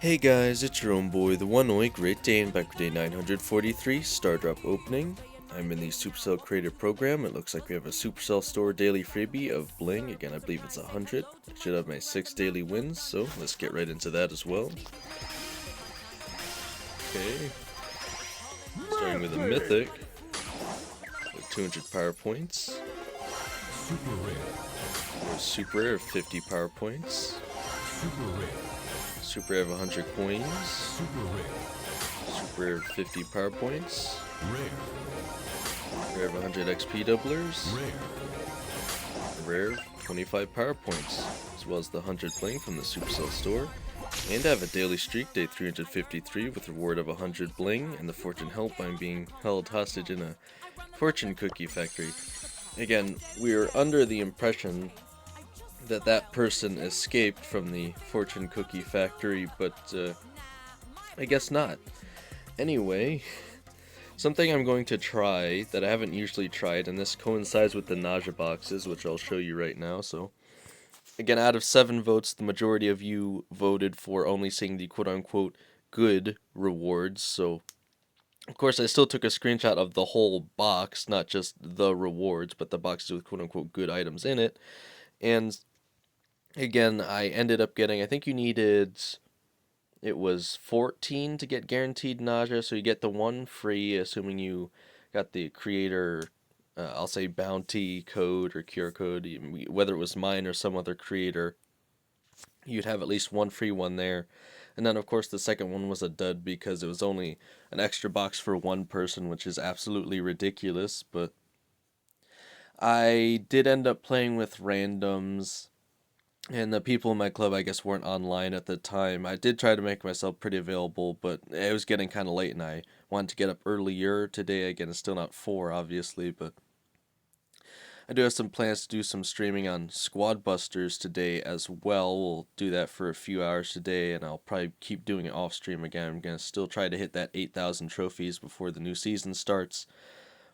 Hey guys, it's your own boy, the one only Great Dane, back with day 943, Star Drop opening. I'm in the Supercell Creator Program. It looks like we have a Supercell Store daily freebie of Bling. Again, I believe it's 100. I should have my 6 daily wins, so let's get right into that as well. Okay. Starting with a Mythic. With 200 power points. Super rare. Or Super Rare of 50 power points. Super rare. Super Rare of 100 coins. Super rare. Super Rare of 50 power points. Rare. Rare of 100 XP doublers. Rare. Rare 25 power points, as well as the 100 bling from the Supercell store. And I have a daily streak, day 353, with a reward of 100 bling, and the fortune help I'm being held hostage in a fortune cookie factory. Again, we are under the impression that that person escaped from the fortune cookie factory, but I guess not. Anyway, something I'm going to try that I haven't usually tried, and this coincides with the Najia boxes, which I'll show you right now. So, again, out of 7 votes, the majority of you voted for only seeing the quote-unquote good rewards. So, of course, I still took a screenshot of the whole box, not just the rewards, but the boxes with quote-unquote good items in it. And again, I ended up getting, I think you needed, it was 14 to get guaranteed Najia, so you get the 1 free, assuming you got the creator, I'll say bounty code or cure code, whether it was mine or some other creator, you'd have at least 1 free one there. And then, of course, the second one was a dud because it was only an extra box for 1 person, which is absolutely ridiculous, but I did end up playing with randoms. And the people in my club, I guess, weren't online at the time. I did try to make myself pretty available, but it was getting kind of late, and I wanted to get up earlier today. Again, it's still not 4, obviously, but I do have some plans to do some streaming on Squad Busters today as well. We'll do that for a few hours today, and I'll probably keep doing it off stream again. I'm going to still try to hit that 8,000 trophies before the new season starts.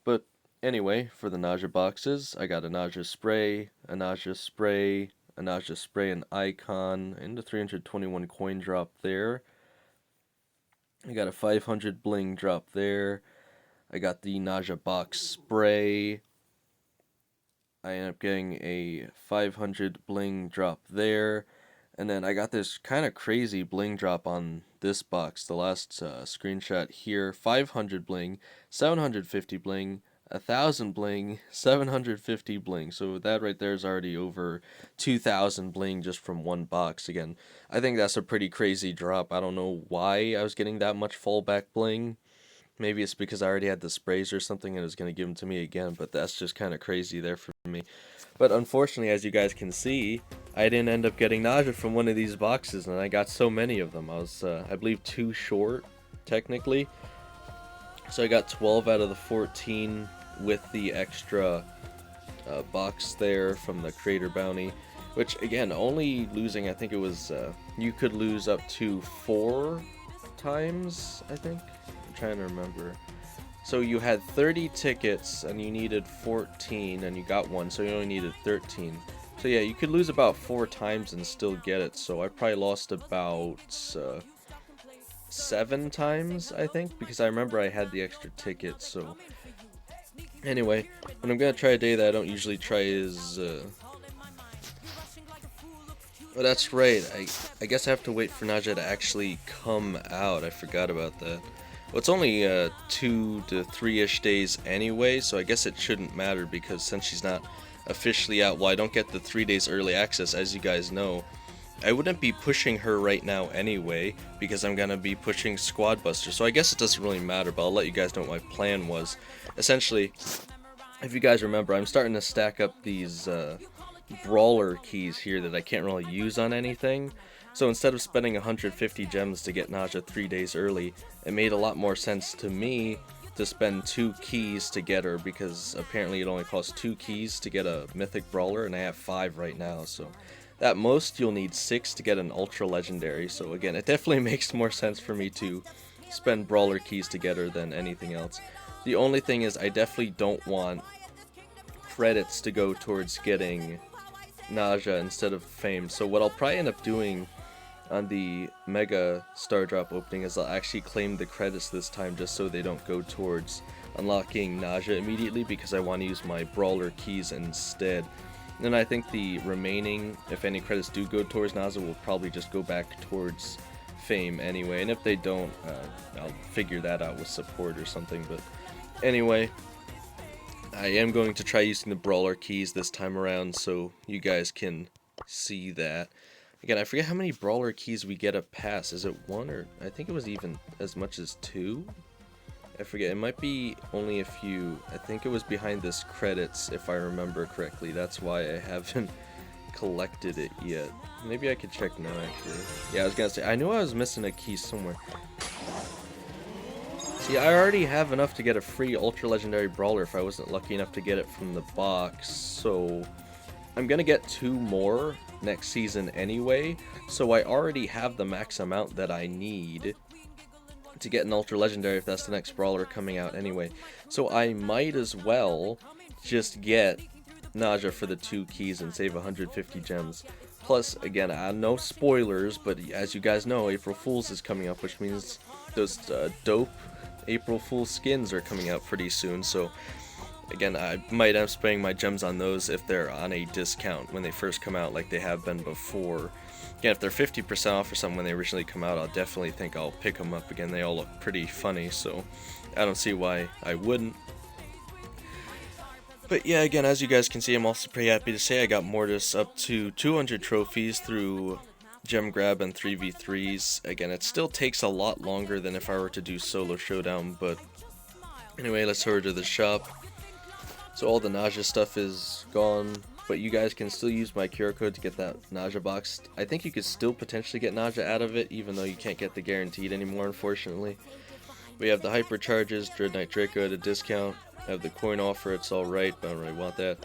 But anyway, for the Najia boxes, I got a Najia spray, a Najia spray, a Najia spray and icon, and a 321 coin drop there. I got a 500 bling drop there. I got the Najia box spray. I ended up getting a 500 bling drop there. And then I got this kind of crazy bling drop on this box. The last screenshot here. 500 bling, 750 bling, 1,000 bling, 750 bling. So that right there is already over 2,000 bling just from 1 box. Again, I think that's a pretty crazy drop. I don't know why I was getting that much fallback bling. Maybe it's because I already had the sprays or something and it was going to give them to me again, but that's just kind of crazy there for me. But unfortunately, as you guys can see, I didn't end up getting Najia from one of these boxes, and I got so many of them. I was, I believe, 2 short, technically. So I got 12 out of the 14 with the extra box there from the creator bounty, which again, only losing, I think it was, you could lose up to 4 times, I think. I'm trying to remember. So you had 30 tickets and you needed 14 and you got 1, so you only needed 13. So yeah, you could lose about 4 times and still get it. So I probably lost about 7 times, I think, because I remember I had the extra tickets. So anyway, what I'm gonna try a day that I don't usually try is oh, that's right, I guess I have to wait for Najia to actually come out. I forgot about that. Well, it's only 2 to 3-ish days anyway, so I guess it shouldn't matter, because since she's not officially out, well, I don't get the 3 days early access, as you guys know. I wouldn't be pushing her right now anyway, because I'm going to be pushing Squad Buster, so I guess it doesn't really matter, but I'll let you guys know what my plan was. Essentially, if you guys remember, I'm starting to stack up these brawler keys here that I can't really use on anything. So instead of spending 150 gems to get Najia 3 days early, it made a lot more sense to me to spend 2 keys to get her, because apparently it only costs 2 keys to get a mythic brawler, and I have 5 right now. So at most you'll need 6 to get an ultra legendary. So again, it definitely makes more sense for me to spend brawler keys to get her than anything else. The only thing is, I definitely don't want credits to go towards getting Najia instead of fame. So what I'll probably end up doing on the Mega Star Drop opening is I'll actually claim the credits this time just so they don't go towards unlocking Najia immediately, because I want to use my Brawler keys instead. And then I think the remaining, if any credits do go towards Najia, will probably just go back towards Fame anyway. And if they don't, I'll figure that out with support or something. But anyway, I am going to try using the Brawler keys this time around so you guys can see that. Again, I forget how many Brawler keys we get a pass. Is it 1 or... I think it was even as much as 2? I forget. It might be only a few. I think it was behind this credits, if I remember correctly. That's why I haven't collected it yet. Maybe I could check now, actually. Yeah, I was gonna say, I knew I was missing a key somewhere. See, I already have enough to get a free Ultra Legendary Brawler if I wasn't lucky enough to get it from the box, so... I'm gonna get 2 more next season anyway, so I already have the max amount that I need to get an Ultra Legendary if that's the next Brawler coming out anyway. So I might as well just get Najia for the 2 keys and save 150 gems. Plus, again, no spoilers, but as you guys know, April Fool's is coming up, which means those dope April Fool's skins are coming out pretty soon, so... Again, I might end up spending my gems on those if they're on a discount when they first come out, like they have been before. Again, if they're 50% off or something when they originally come out, I'll definitely think I'll pick them up again. They all look pretty funny, so I don't see why I wouldn't. But yeah, again, as you guys can see, I'm also pretty happy to say I got Mortis up to 200 trophies through gem grab and 3v3s. Again, it still takes a lot longer than if I were to do solo showdown, but anyway, let's head over to the shop. So all the Najia stuff is gone, but you guys can still use my QR code to get that Najia box. I think you could still potentially get Najia out of it, even though you can't get the guaranteed anymore, unfortunately. We have the Hypercharges, Dread Knight Draco at a discount. I have the coin offer, it's alright, but I don't really want that.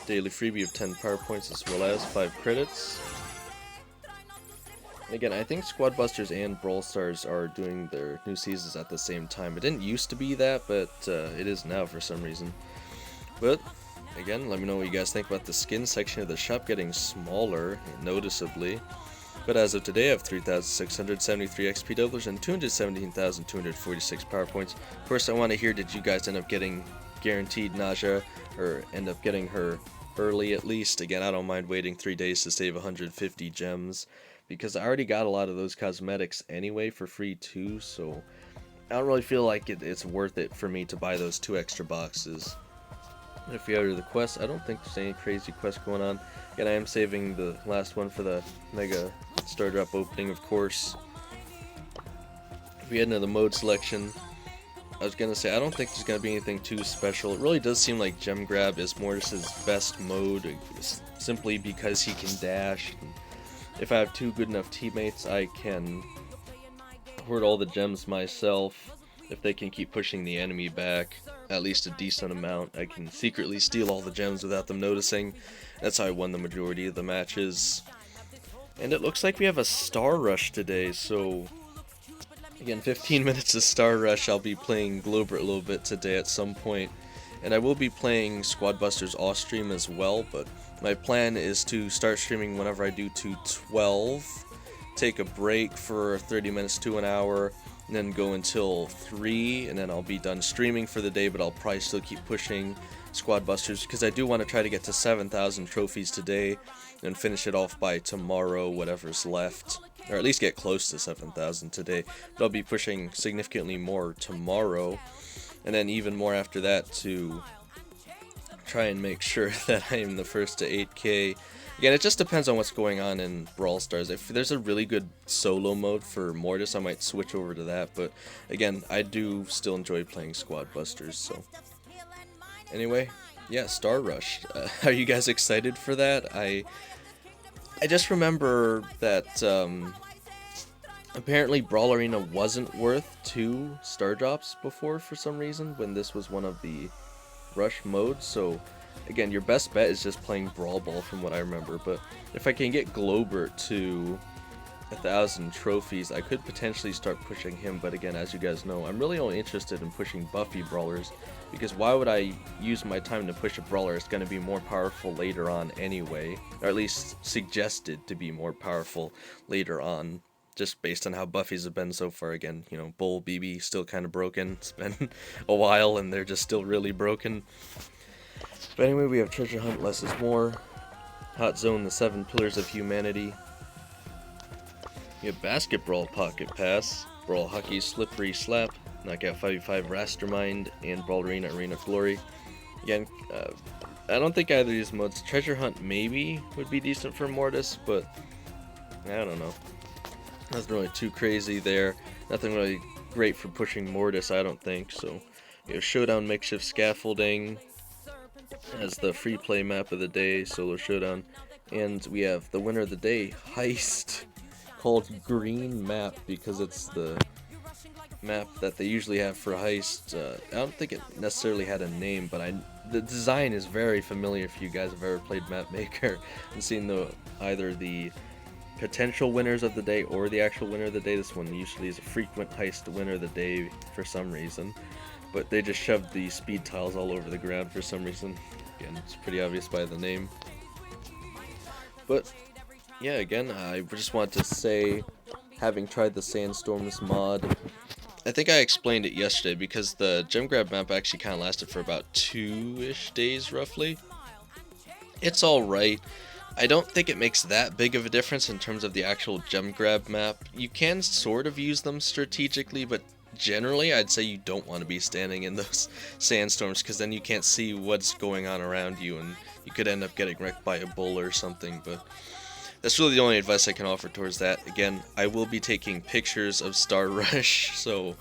Daily freebie of 10 power points as well as 5 credits. Again, I think Squad Busters and BrawlStars are doing their new seasons at the same time. It didn't used to be that, but it is now for some reason. But, again, let me know what you guys think about the skin section of the shop getting smaller, noticeably. But as of today, I have 3,673 XP doublers and 217,246 power points. Of course, I want to hear, did you guys end up getting guaranteed Najia, or end up getting her early at least? Again, I don't mind waiting 3 days to save 150 gems, because I already got a lot of those cosmetics anyway for free too, so I don't really feel like it's worth it for me to buy those 2 extra boxes. If you go to the quest, I don't think there's any crazy quest going on. Again, I am saving the last one for the Mega Star Drop opening, of course. If we head into the mode selection, I was going to say, I don't think there's going to be anything too special. It really does seem like Gem Grab is Mortis's best mode, simply because he can dash. And if I have 2 good enough teammates, I can hoard all the gems myself. If they can keep pushing the enemy back at least a decent amount, I can secretly steal all the gems without them noticing. That's how I won the majority of the matches. And it looks like we have a Star Rush today, so again, 15 minutes of Star Rush. I'll be playing Globert a little bit today at some point. And I will be playing Squad Busters off stream as well, but my plan is to start streaming whenever I do to 12, take a break for 30 minutes to an hour, and then go until 3, and then I'll be done streaming for the day, but I'll probably still keep pushing Squad Busters, because I do want to try to get to 7,000 trophies today, and finish it off by tomorrow, whatever's left, or at least get close to 7,000 today, but I'll be pushing significantly more tomorrow, and then even more after that to try and make sure that I am the first to 8K. Again, it just depends on what's going on in BrawlStars. If there's a really good solo mode for Mortis, I might switch over to that. But again, I do still enjoy playing Squad Busters. So anyway, yeah, Star Rush. Are you guys excited for that? I just remember that apparently Brawl Arena wasn't worth 2 Star Drops before for some reason, when this was one of the Rush modes. So again, your best bet is just playing Brawl Ball from what I remember, but if I can get Globert to 1,000 trophies, I could potentially start pushing him, but again, as you guys know, I'm really only interested in pushing buffy brawlers, because why would I use my time to push a brawler? It's going to be more powerful later on anyway, or at least suggested to be more powerful later on, just based on how buffies have been so far. Again, you know, Bull, BB, still kind of broken. It's been a while, and they're just still really broken. But anyway, we have Treasure Hunt, Less is More, Hot Zone, the 7 Pillars of Humanity. You have Basketball Pocket Pass, Brawl Hockey Slippery Slap, Knockout 5v5 Rastermind, and Brawl Arena Arena Glory. Again, I don't think either of these modes. Treasure Hunt maybe would be decent for Mortis, but I don't know. Nothing really too crazy there. Nothing really great for pushing Mortis, I don't think. So, you have Showdown Makeshift Scaffolding as the free play map of the day, Solo Showdown. And we have the winner of the day, Heist, called Green Map because it's the map that they usually have for Heist. I don't think it necessarily had a name, but the design is very familiar if you guys have ever played Map Maker and seen either the potential winners of the day or the actual winner of the day. This one usually is a frequent Heist winner of the day for some reason, but they just shoved the speed tiles all over the ground for some reason. Again, it's pretty obvious by the name. But yeah, again, I just want to say, having tried the Sandstorms mod, I think I explained it yesterday, because the gem grab map actually kind of lasted for about 2-ish days roughly. It's alright. I don't think it makes that big of a difference in terms of the actual gem grab map. You can sort of use them strategically, but generally I'd say you don't want to be standing in those sandstorms, because then you can't see what's going on around you and you could end up getting wrecked by a bull or something. But that's really the only advice I can offer towards that. Again, I will be taking pictures of Star Rush, so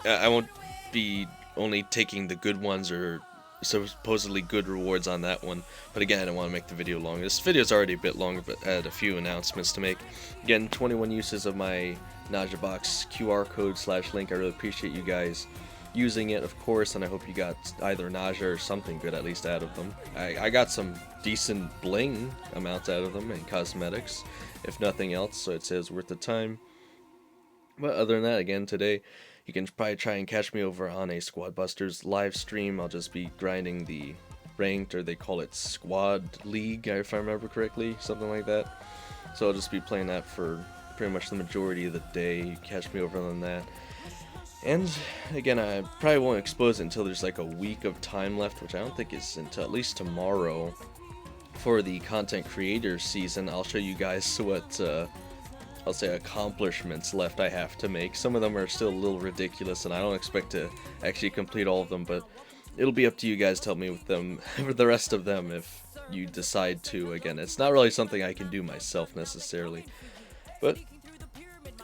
I won't be only taking the good ones or supposedly good rewards on that one. But again, I don't want to make the video long. This video is already a bit longer, but I had a few announcements to make. Again, 21 uses of my Najia box QR code / link. I really appreciate you guys using it, of course, and I hope you got either Najia or something good at least out of them. I got some decent bling amounts out of them and cosmetics, if nothing else, so I'd say it's worth the time. But other than that, again, today you can probably try and catch me over on a Squadbusters live stream. I'll just be grinding the ranked, or they call it Squad League, if I remember correctly, something like that. So I'll just be playing that for pretty much the majority of the day. You catch me over on that. And again, I probably won't expose it until there's like a week of time left, which I don't think is until at least tomorrow. For the content creator season, I'll show you guys what I'll say accomplishments left I have to make. Some of them are still a little ridiculous, and I don't expect to actually complete all of them, but it'll be up to you guys to help me with them, with the rest of them, if you decide to. Again, it's not really something I can do myself necessarily. But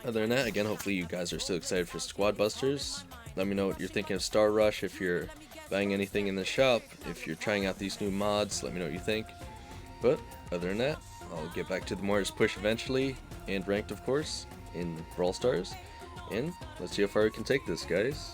other than that, again, hopefully you guys are still excited for Squadbusters. Let me know what you're thinking of Star Rush, if you're buying anything in the shop, if you're trying out these new mods, let me know what you think. But other than that, I'll get back to the Mortis push eventually, and ranked, of course, in BrawlStars. And let's see how far we can take this, guys.